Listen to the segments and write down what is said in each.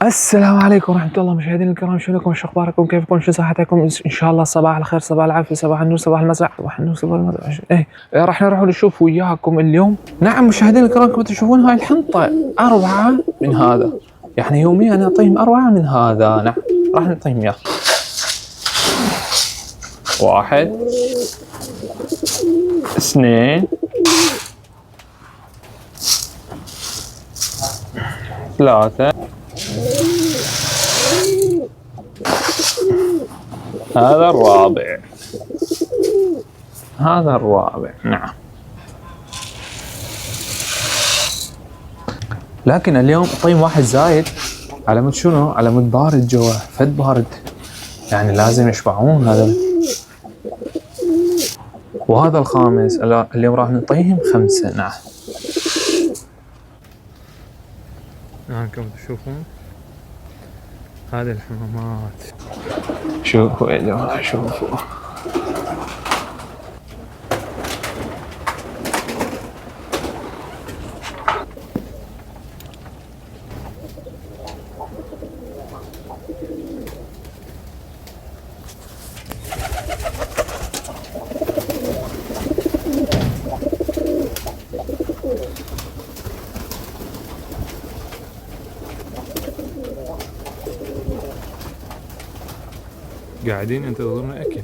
السلام عليكم ورحمة الله مشاهدينا الكرام، شلونكم؟ شو اخباركم؟ كيفكم؟ شو صحتكم؟ ان شاء الله صباح الخير، صباح العافية، صباح النور، صباح المساء، صباح النور، صباح المساء. راح نروح نشوف وياكم اليوم. نعم مشاهدينا الكرام، كما تشوفون هاي الحنطة 4 من هذا، يعني يوميا نعطيهم 4 من هذا. نعم راح نعطيهم اياه. 1 2 3 هذا الرابع، هذا الرابع. نعم لكن اليوم طيب واحد زايد، على مود شنو؟ على مود بارد جوا، فد بارد، يعني لازم يشبعون هذا. وهذا الخامس اليوم راح نعطيهم 5. نعم نعم كما تشوفون هذه الحمامات. شوفوا يا جماعة، شوفوا قاعدين ينتظرون أكل.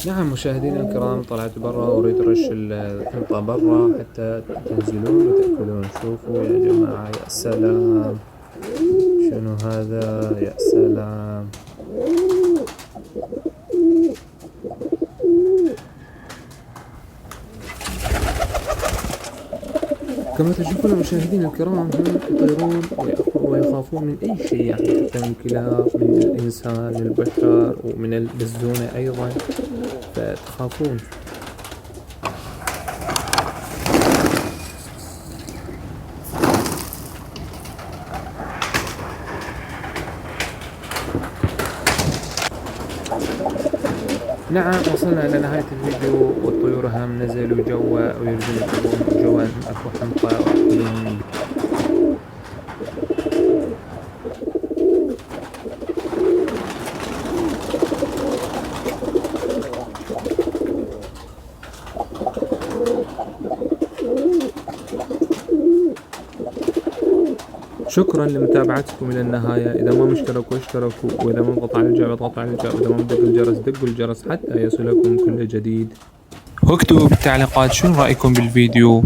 نعم مشاهدينا الكرام، طلعت برا واريد ارش الحنطة برا حتى تنزلون وتأكلون. شوفوا يا جماعة، يا سلام، شنو هذا؟ يا سلام. كما تشوفون مشاهدينا الكرام، هم يطيرون ويخافون من أي شيء، يعني حتى من الكلاب، من الإنسان، من البشر، ومن البزونة أيضا، فتخافون. نعم وصلنا إلى نهاية الفيديو، والطيور هم نزلوا جوا ويريدون يطلعون جوا أكو حنطة ويأكلون. شكرا لمتابعتكم إلى النهاية. إذا ما اشتركوا اشتركوا، وإذا ما انقطع الإعجاب اضغطوا على الإعجاب، وإذا ما دقوا الجرس دقوا الجرس حتى يصلكم كل جديد. واكتبوا بالتعليقات شنو رأيكم بالفيديو.